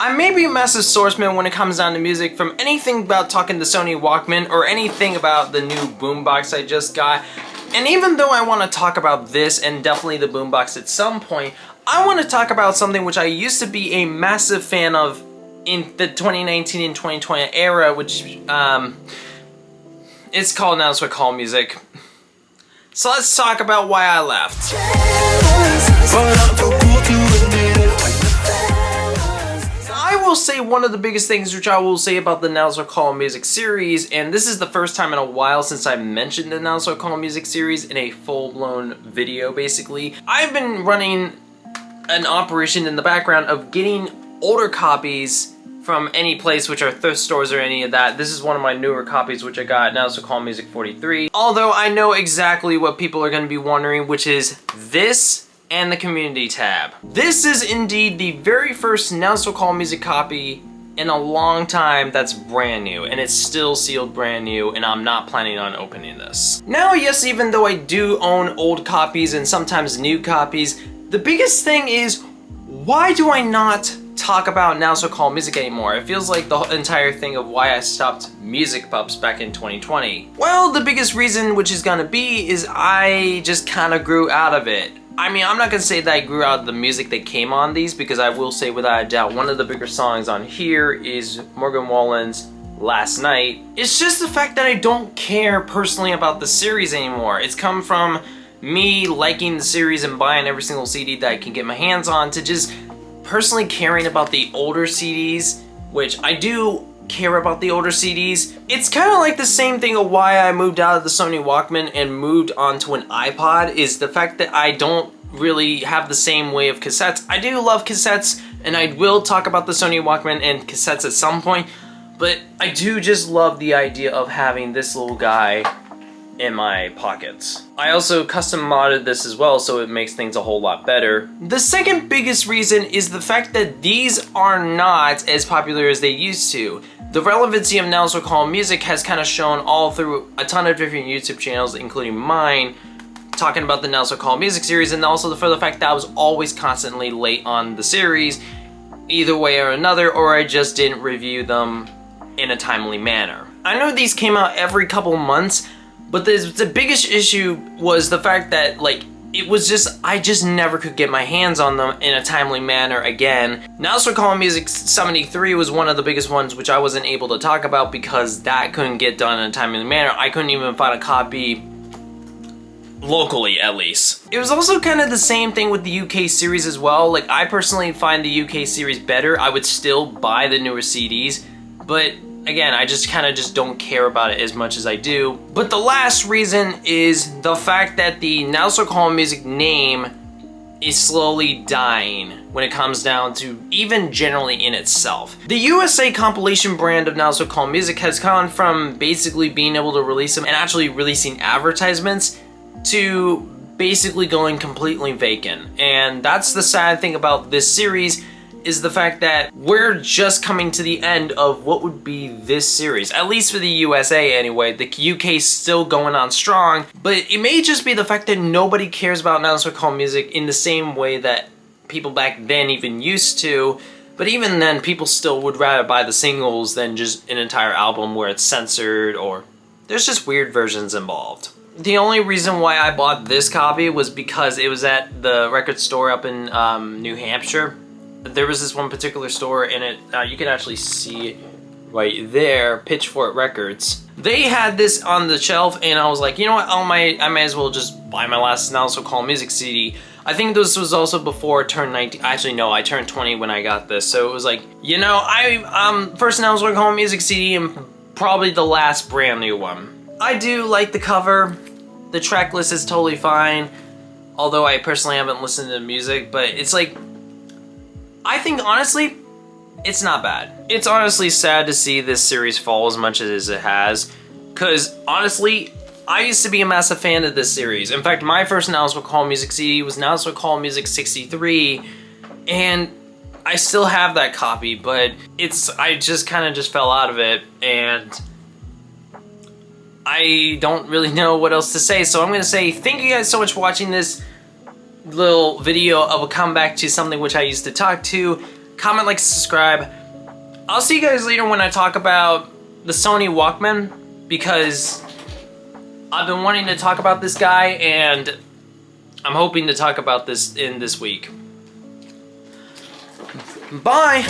I may be a massive swordsman when it comes down to music, from anything about talking the Sony Walkman or anything about the new boombox I just got. And even though I want to talk about this and definitely the boombox at some point, I want to talk about something which I used to be a massive fan of in the 2019 and 2020 era, which it's called now, it's what call music. So let's talk about why I left. I will say one of the biggest things which I will say about the Now's What Call Music series, and this is the first time in a while since I mentioned the Now's What Call Music series in a full-blown video basically. I've been running an operation in the background of getting older copies from any place, which are thrift stores or any of that. This is one of my newer copies which I got, Now's What Call Music 43. Although I know exactly what people are going to be wondering, which is this and the community tab. This is indeed the very first Now's What Call Music copy in a long time that's brand new, and it's still sealed brand new, and I'm not planning on opening this. Now, yes, even though I do own old copies and sometimes new copies, the biggest thing is, why do I not talk about Now's What Call Music anymore? It feels like the entire thing of why I stopped Music Pups back in 2020. Well, the biggest reason, which is gonna be, is I just kind of grew out of it. I mean, I'm not gonna say that I grew out of the music that came on these, because I will say without a doubt, one of the bigger songs on here is Morgan Wallen's Last Night. It's just the fact that I don't care personally about the series anymore. It's come from me liking the series and buying every single CD that I can get my hands on, to just personally caring about the older CDs, which I do care about the older CDs. It's kind of like the same thing of why I moved out of the Sony Walkman and moved onto an iPod, is the fact that I don't really have the same way of cassettes. I do love cassettes, and I will talk about the Sony Walkman and cassettes at some point, but I do just love the idea of having this little guy in my pockets. I also custom modded this as well, so it makes things a whole lot better. The second biggest reason is the fact that these are not as popular as they used to. The relevancy of Now's What Call Music has kind of shown all through a ton of different YouTube channels, including mine, talking about the Now's What Call Music series, and also for the fact that I was always constantly late on the series, either way or another, or I just didn't review them in a timely manner. I know these came out every couple months, but the biggest issue was the fact that, like, it was just, I just never could get my hands on them in a timely manner again. Now's What Call Music 73 was one of the biggest ones which I wasn't able to talk about because that couldn't get done in a timely manner. I couldn't even find a copy locally, at least. It was also kind of the same thing with the UK series as well. Like, I personally find the UK series better. I would still buy the newer CDs, but again, I just kind of just don't care about it as much as I do. But the last reason is the fact that the Now's What Call Music name is slowly dying when it comes down to even generally in itself. The USA compilation brand of Now's What Call Music has gone from basically being able to release them and actually releasing advertisements to basically going completely vacant. And that's the sad thing about this series, is the fact that we're just coming to the end of what would be this series. At least for the USA anyway. The UK's still going on strong, but it may just be the fact that nobody cares about Now's What Call Music in the same way that people back then even used to. But even then, people still would rather buy the singles than just an entire album where it's censored or there's just weird versions involved. The only reason why I bought this copy was because it was at the record store up in New Hampshire. There was this one particular store, and it you can actually see it right there, Pitchfork Records. They had this on the shelf, and I was like, you know what, I might as well just buy my last Now's What Call Music CD. I think this was also before I turned 19. Actually, no, I turned 20 when I got this, so it was like, you know, first Now's What Call Music CD and probably the last brand new one. I do like the cover. The track list is totally fine, although I personally haven't listened to the music, but it's like, I think, honestly, it's not bad. It's honestly sad to see this series fall as much as it has, because, honestly, I used to be a massive fan of this series. In fact, my first Now's What Call Music CD was Now's What Call Music 63, and I still have that copy, but I just kind of just fell out of it, and I don't really know what else to say, so I'm going to say thank you guys so much for watching this little video of a comeback to something which I used to talk to. comment, like, subscribe. I'll see you guys later when I talk about the Sony Walkman, because I've been wanting to talk about this guy, and I'm hoping to talk about this in this week. Bye!